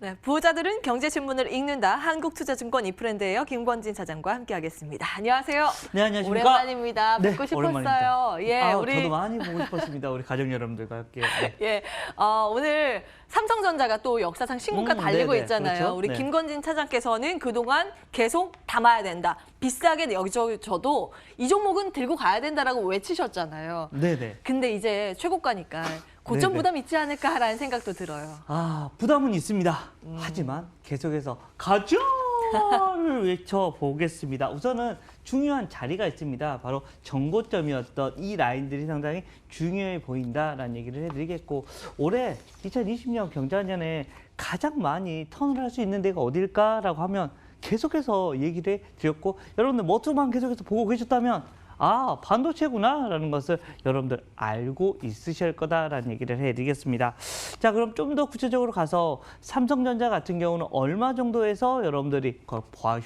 네, 부자들은 경제신문을 읽는다. 한국투자증권 이프랜드예요. 김권진 차장과 함께하겠습니다. 안녕하세요. 네, 안녕하십니까. 오랜만입니다. 네, 뵙고 싶었어요. 오랜만입니다. 예, 저도 많이 보고 싶었습니다. 우리 가족 여러분들과 함께. 네. 예, 오늘 삼성전자가 또 역사상 신고가 달리고 네네, 있잖아요. 그렇죠? 우리 네. 김건진 차장께서는 그동안 계속 담아야 된다. 비싸게 여기저기저도 이 종목은 들고 가야 된다라고 외치셨잖아요. 네네. 근데 이제 최고가니까 고점 네네. 부담 있지 않을까라는 생각도 들어요. 부담은 있습니다. 하지만 계속해서 가져를 외쳐보겠습니다. 우선은 중요한 자리가 있습니다. 바로 정고점이었던 이 라인들이 상당히 중요해 보인다라는 얘기를 해드리겠고, 올해 2020년 경자년에 가장 많이 턴을 할 수 있는 데가 어딜까라고 하면 계속해서 얘기를 해드렸고, 여러분들 머투만 계속해서 보고 계셨다면 반도체구나 라는 것을 여러분들 알고 있으실 거다라는 얘기를 해드리겠습니다. 자, 그럼 좀 더 구체적으로 가서 삼성전자 같은 경우는 얼마 정도에서 여러분들이 그걸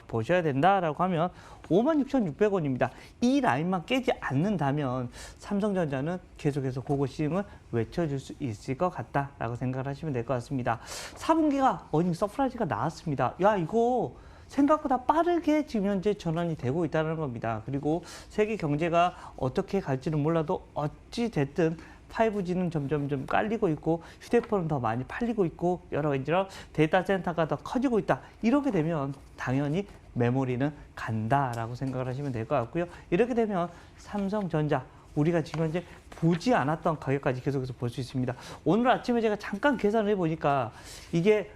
보셔야 된다라고 하면 56,600원입니다. 이 라인만 깨지 않는다면 삼성전자는 계속해서 고고싱을 외쳐줄 수 있을 것 같다라고 생각을 하시면 될 것 같습니다. 4분기가 어닝 서프라이즈가 나왔습니다. 야, 이거 생각보다 빠르게 지금 현재 전환이 되고 있다는 겁니다. 그리고 세계 경제가 어떻게 갈지는 몰라도 어찌 됐든 5G는 점점 깔리고 있고 휴대폰은 더 많이 팔리고 있고 여러 가지로 데이터 센터가 더 커지고 있다. 이렇게 되면 당연히 메모리는 간다라고 생각을 하시면 될 것 같고요. 이렇게 되면 삼성전자 우리가 지금 현재 보지 않았던 가격까지 계속해서 볼 수 있습니다. 오늘 아침에 제가 잠깐 계산을 해보니까 이게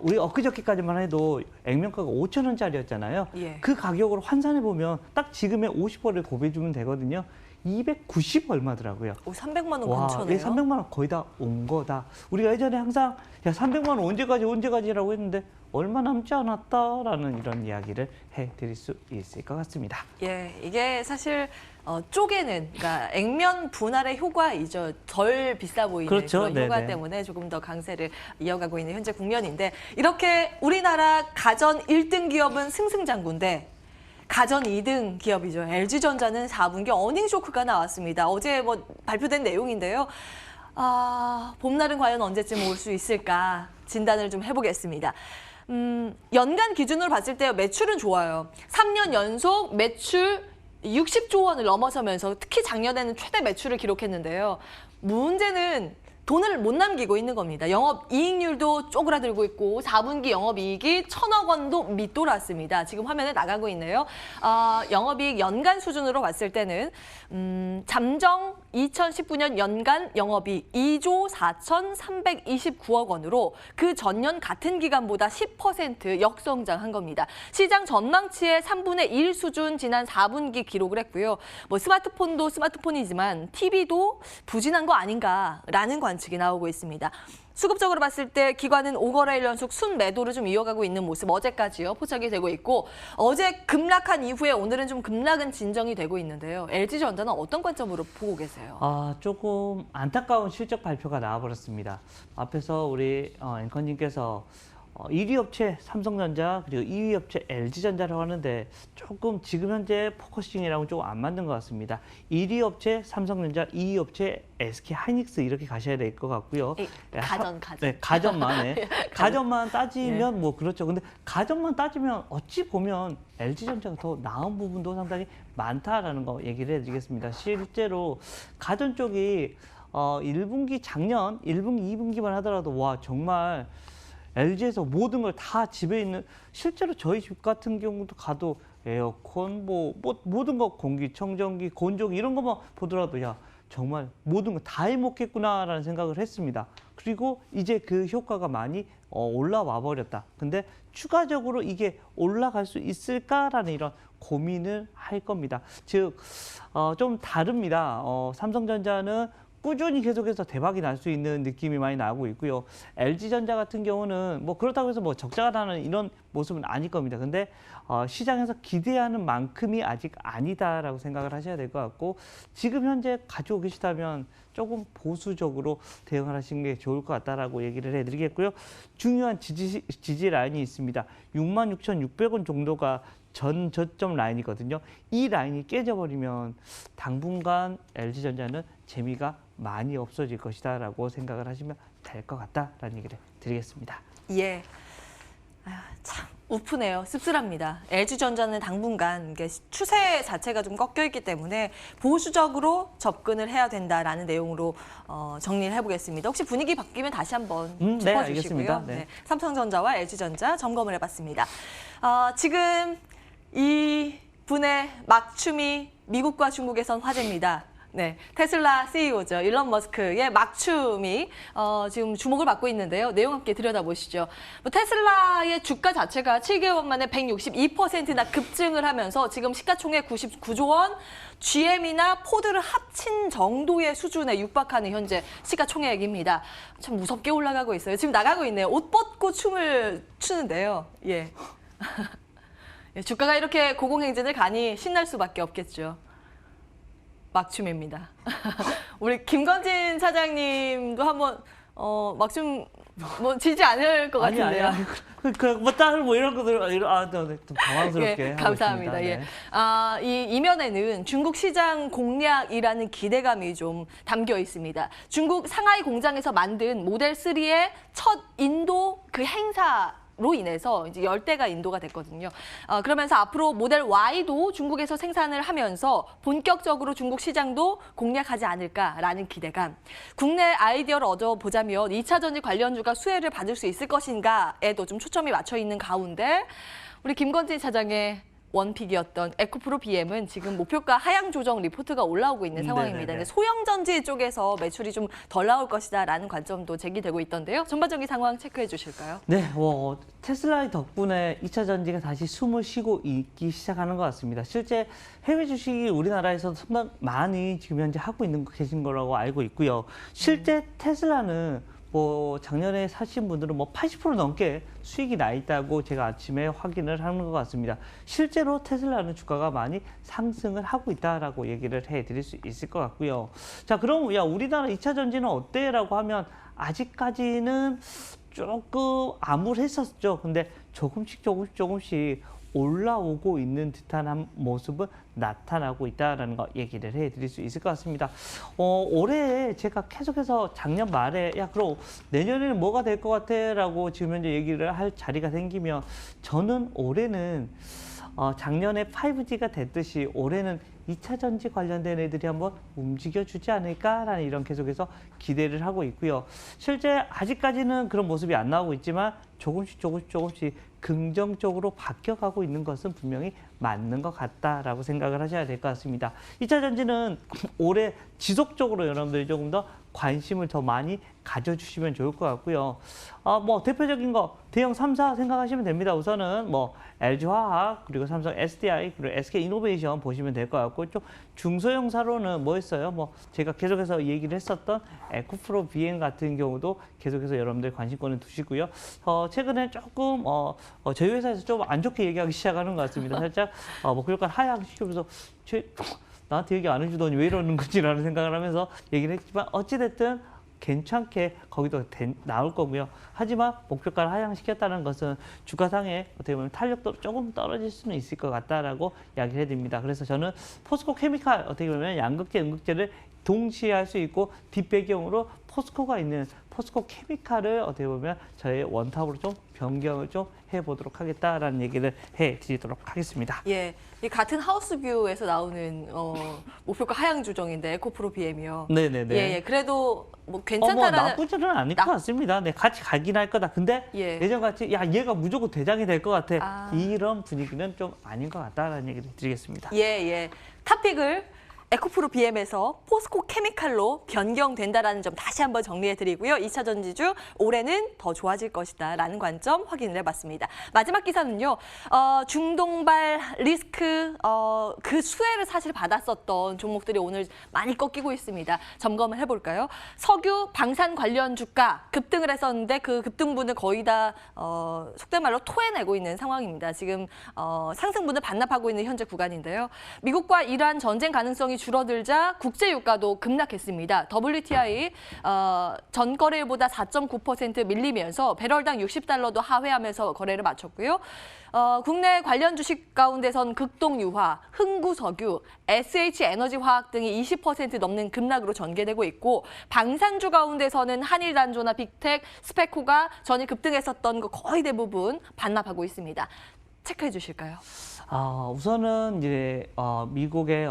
우리 엊그저께까지만 해도 액면가가 5,000원짜리였잖아요. 예. 그 가격으로 환산해 보면 딱 지금의 50원을 곱해주면 되거든요. 290 얼마더라고요. 300만 원 와, 근처네요. 300만 원 거의 다 온 거다. 우리가 예전에 항상 300만 원 언제까지라고 했는데 얼마 남지 않았다라는 이런 이야기를 해드릴 수 있을 것 같습니다. 예, 이게 사실 쪼개는, 그러니까 액면 분할의 효과이죠. 덜 비싸 보이는 그렇죠. 그런 효과 네네. 때문에 조금 더 강세를 이어가고 있는 현재 국면인데, 이렇게 우리나라 가전 1등 기업은 승승장구인데 가전 2등 기업이죠. LG전자는 4분기 어닝 쇼크가 나왔습니다. 어제 발표된 내용인데요. 봄날은 과연 언제쯤 올 수 있을까 진단을 좀 해보겠습니다. 연간 기준으로 봤을 때 매출은 좋아요. 3년 연속 매출 60조 원을 넘어서면서 특히 작년에는 최대 매출을 기록했는데요. 문제는 돈을 못 남기고 있는 겁니다. 영업이익률도 쪼그라들고 있고 4분기 영업이익이 1,000억 원도 밑돌았습니다. 지금 화면에 나가고 있네요. 영업이익 연간 수준으로 봤을 때는 잠정 2019년 연간 영업이익 2조 4,329억 원으로 그 전년 같은 기간보다 10% 역성장한 겁니다. 시장 전망치의 3분의 1 수준 지난 4분기 기록을 했고요. 스마트폰도 스마트폰이지만 TV도 부진한 거 아닌가라는 관측이 나오고 있습니다. 수급적으로 봤을 때 기관은 5거래일 연속 순매도를 좀 이어가고 있는 모습 어제까지요 포착이 되고 있고, 어제 급락한 이후에 오늘은 좀 급락은 진정이 되고 있는데요. LG전자는 어떤 관점으로 보고 계세요? 조금 안타까운 실적 발표가 나와버렸습니다. 앞에서 우리 앵커님께서 1위 업체 삼성전자 그리고 2위 업체 LG전자라고 하는데 조금 지금 현재 포커싱이랑은 조금 안 맞는 것 같습니다. 1위 업체 삼성전자, 2위 업체 SK하이닉스 이렇게 가셔야 될 것 같고요. 가전. 네, 가전만. 가전만 따지면 그렇죠. 근데 가전만 따지면 어찌 보면 LG전자가 더 나은 부분도 상당히 많다라는 거 얘기를 해드리겠습니다. 실제로 가전 쪽이 1분기 작년 1분기, 2분기만 하더라도 와 정말 LG에서 모든 걸 다 집에 있는, 실제로 저희 집 같은 경우도 가도 에어컨 모든 거 공기청정기, 건조기 이런 것만 보더라도 야 정말 모든 거 다 해먹겠구나라는 생각을 했습니다. 그리고 이제 그 효과가 많이 올라와 버렸다. 근데 추가적으로 이게 올라갈 수 있을까라는 이런 고민을 할 겁니다. 즉 좀 다릅니다. 삼성전자는 꾸준히 계속해서 대박이 날 수 있는 느낌이 많이 나고 있고요. LG전자 같은 경우는 그렇다고 해서 적자가 나는 이런 모습은 아닐 겁니다. 근데 시장에서 기대하는 만큼이 아직 아니다라고 생각을 하셔야 될 것 같고, 지금 현재 가지고 계시다면 조금 보수적으로 대응을 하시는 게 좋을 것 같다라고 얘기를 해드리겠고요. 중요한 지지 라인이 있습니다. 66,600원 정도가 전 저점 라인이거든요. 이 라인이 깨져버리면 당분간 LG전자는 재미가 많이 없어질 것이다라고 생각을 하시면 될 것 같다라는 얘기를 드립니다. 드리겠습니다. 예. 아휴, 참 우프네요. 씁쓸합니다. LG전자는 당분간 이게 추세 자체가 좀 꺾여 있기 때문에 보수적으로 접근을 해야 된다라는 내용으로 정리를 해보겠습니다. 혹시 분위기 바뀌면 다시 한번 네, 짚어주시고요. 알겠습니다. 네. 삼성전자와 LG전자 점검을 해봤습니다. 지금 이 분의 막춤이 미국과 중국에선 화제입니다. 네, 테슬라 CEO죠. 일론 머스크의 막춤이 지금 주목을 받고 있는데요. 내용 함께 들여다보시죠. 테슬라의 주가 자체가 7개월 만에 162%나 급증을 하면서 지금 시가총액 99조 원, GM이나 포드를 합친 정도의 수준에 육박하는 현재 시가총액입니다. 참 무섭게 올라가고 있어요. 지금 나가고 있네요. 옷 벗고 춤을 추는데요. 예. 주가가 이렇게 고공행진을 가니 신날 수밖에 없겠죠. 막춤입니다. 우리 김건진 사장님도 한번 막춤 뭐 지지 않을 것 같은데요. 아니. 뭐 다른 뭐 이런 것들 좀 당황스럽게 예, 하고 감사합니다. 있습니다. 예. 이 이면에는 중국 시장 공략이라는 기대감이 좀 담겨 있습니다. 중국 상하이 공장에서 만든 모델 3의 첫 인도 그 행사로 인해서 이제 10대가 인도가 됐거든요. 그러면서 앞으로 모델 Y도 중국에서 생산을 하면서 본격적으로 중국 시장도 공략하지 않을까라는 기대감. 국내 아이디어를 얻어보자면 2차 전지 관련주가 수혜를 받을 수 있을 것인가에도 좀 초점이 맞춰 있는 가운데 우리 김건진 사장의 원픽이었던 에코프로 BM은 지금 목표가 하향 조정 리포트가 올라오고 있는 상황입니다. 근데 소형전지 쪽에서 매출이 좀 덜 나올 것이다라는 관점도 제기되고 있던데요. 전반적인 상황 체크해 주실까요? 네, 테슬라의 덕분에 2차 전지가 다시 숨을 쉬고 있기 시작하는 것 같습니다. 실제 해외 주식이 우리나라에서 상당히 많이 지금 현재 하고 계신 거라고 알고 있고요. 실제 테슬라는 작년에 사신 분들은 80% 넘게 수익이 나 있다고 제가 아침에 확인을 하는 것 같습니다. 실제로 테슬라는 주가가 많이 상승을 하고 있다라고 얘기를 해드릴 수 있을 것 같고요. 자, 그럼 우리나라 2차 전지는 어때? 라고 하면 아직까지는 조금 암울했었죠. 근데 조금씩 올라오고 있는 듯한 모습은 나타나고 있다는 거 얘기를 해드릴 수 있을 것 같습니다. 올해 제가 계속해서 작년 말에 그럼 내년에는 뭐가 될 것 같아? 라고 지금 현재 얘기를 할 자리가 생기면 저는 올해는 작년에 5G가 됐듯이 올해는 2차 전지 관련된 애들이 한번 움직여주지 않을까라는 이런 계속해서 기대를 하고 있고요. 실제 아직까지는 그런 모습이 안 나오고 있지만 조금씩 긍정적으로 바뀌어가고 있는 것은 분명히 맞는 것 같다라고 생각을 하셔야 될 것 같습니다. 2차 전지는 올해 지속적으로 여러분들이 조금 더 관심을 더 많이 가져주시면 좋을 것 같고요. 대표적인 거 대형 3사 생각하시면 됩니다. 우선은 LG화학, 그리고 삼성 SDI, 그리고 SK이노베이션 보시면 될 것 같고, 좀 중소형사로는 뭐 있어요? 제가 계속해서 얘기를 했었던 에코프로 BM 같은 경우도 계속해서 여러분들 관심권을 두시고요. 최근에 조금 저희 회사에서 좀 안 좋게 얘기하기 시작하는 것 같습니다. 살짝 목표가 하향시키면서 나한테 얘기 안 해주더니 왜 이러는 건지라는 생각을 하면서 얘기를 했지만 어찌됐든 괜찮게 거기도 나올 거고요. 하지만 목표가를 하향시켰다는 것은 주가상에 어떻게 보면 탄력도 조금 떨어질 수는 있을 것 같다라고 이야기를 해드립니다. 그래서 저는 포스코 케미칼 어떻게 보면 양극재, 음극재를 동시에 할 수 있고 뒷배경으로 포스코가 있는 포스코 케미칼을 어떻게 보면 저의 원탑으로 좀 변경을 좀 해보도록 하겠다라는 얘기를 해드리도록 하겠습니다. 예, 이 같은 하우스뷰에서 나오는 목표가 하향 조정인데 에코프로 BM이요. 네네네. 예, 그래도 괜찮다라는. 나쁘지는 않을 것 같습니다. 네, 같이 가긴 할 거다. 근데 예전같이 얘가 무조건 대장이 될 것 같아. 이런 분위기는 좀 아닌 것 같다라는 얘기를 드리겠습니다. 예. 탑픽을 에코프로 BM에서 포스코 케미칼로 변경된다라는 점 다시 한번 정리해드리고요. 2차 전지주 올해는 더 좋아질 것이다라는 관점 확인을 해봤습니다. 마지막 기사는요. 중동발 리스크 그 수혜를 사실 받았었던 종목들이 오늘 많이 꺾이고 있습니다. 점검을 해볼까요? 석유, 방산 관련 주가 급등을 했었는데 그 급등분을 거의 다 속된 말로 토해내고 있는 상황입니다. 지금 상승분을 반납하고 있는 현재 구간인데요. 미국과 이란 전쟁 가능성이 기업이 줄어들자 국제 유가도 급락했습니다. WTI 전 거래일보다 4.9% 밀리면서 배럴당 60달러도 하회하면서 거래를 마쳤고요. 국내 관련 주식 가운데선 극동유화, 흥구석유, SH에너지화학 등이 20% 넘는 급락으로 전개되고 있고 방산주 가운데서는 한일단조나 빅텍, 스페코가 전일 급등했었던 거 거의 대부분 반납하고 있습니다. 체크해 주실까요? 우선은 이제 미국의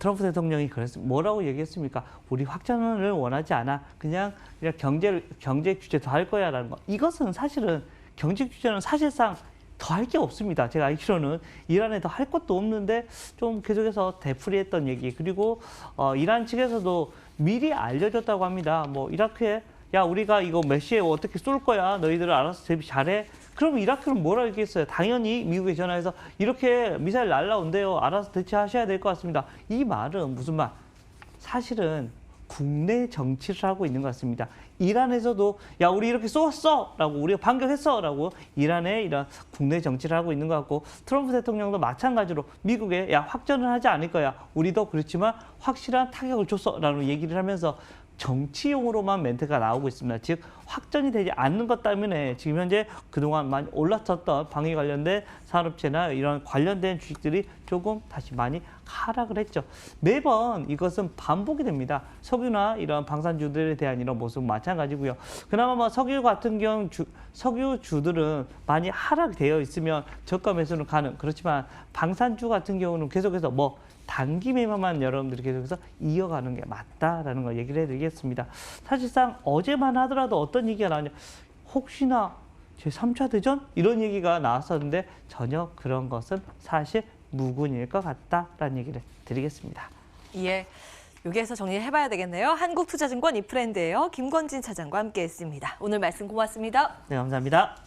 트럼프 대통령이 뭐라고 얘기했습니까? 우리 확전을 원하지 않아. 그냥 경제 규제 더 할 거야라는 거. 이것은 사실은 경제 규제는 사실상 더 할 게 없습니다. 제가 알기로는 이란에 더 할 것도 없는데 좀 계속해서 되풀이했던 얘기. 그리고 이란 측에서도 미리 알려줬다고 합니다. 뭐 이라크에 야 우리가 이거 몇 시에 어떻게 쏠 거야. 너희들 알아서 대비 잘해. 그럼 이라크는 뭐라고 얘기했어요? 당연히 미국에 전화해서 이렇게 미사일 날라온대요. 알아서 대처하셔야 될 것 같습니다. 이 말은 무슨 말? 사실은 국내 정치를 하고 있는 것 같습니다. 이란에서도 야 우리 이렇게 쏘았어 라고 우리가 반격했어 라고 이란의 이런 국내 정치를 하고 있는 것 같고 트럼프 대통령도 마찬가지로 미국에 야 확전을 하지 않을 거야. 우리도 그렇지만 확실한 타격을 줬어 라는 얘기를 하면서 정치용으로만 멘트가 나오고 있습니다. 즉 확전이 되지 않는 것 때문에 지금 현재 그동안 많이 올랐었던 방위 관련된 산업체나 이런 관련된 주식들이 조금 다시 많이 하락을 했죠. 매번 이것은 반복이 됩니다. 석유나 이런 방산주들에 대한 이런 모습은 마찬가지고요. 그나마 뭐 석유 같은 경우 석유주들은 많이 하락되어 있으면 저가 매수는 가능. 그렇지만 방산주 같은 경우는 계속해서 뭐 단기 매매만 여러분들이 계속해서 이어가는 게 맞다라는 걸 얘기를 해드리겠습니다. 사실상 어제만 하더라도 어떤 얘기가 나오냐. 혹시나 제3차 대전? 이런 얘기가 나왔었는데 전혀 그런 것은 사실 무근일 것 같다라는 얘기를 드리겠습니다. 예, 여기에서 정리해봐야 되겠네요. 한국투자증권 이프랜드예요. 김권진 차장과 함께했습니다. 오늘 말씀 고맙습니다. 네, 감사합니다.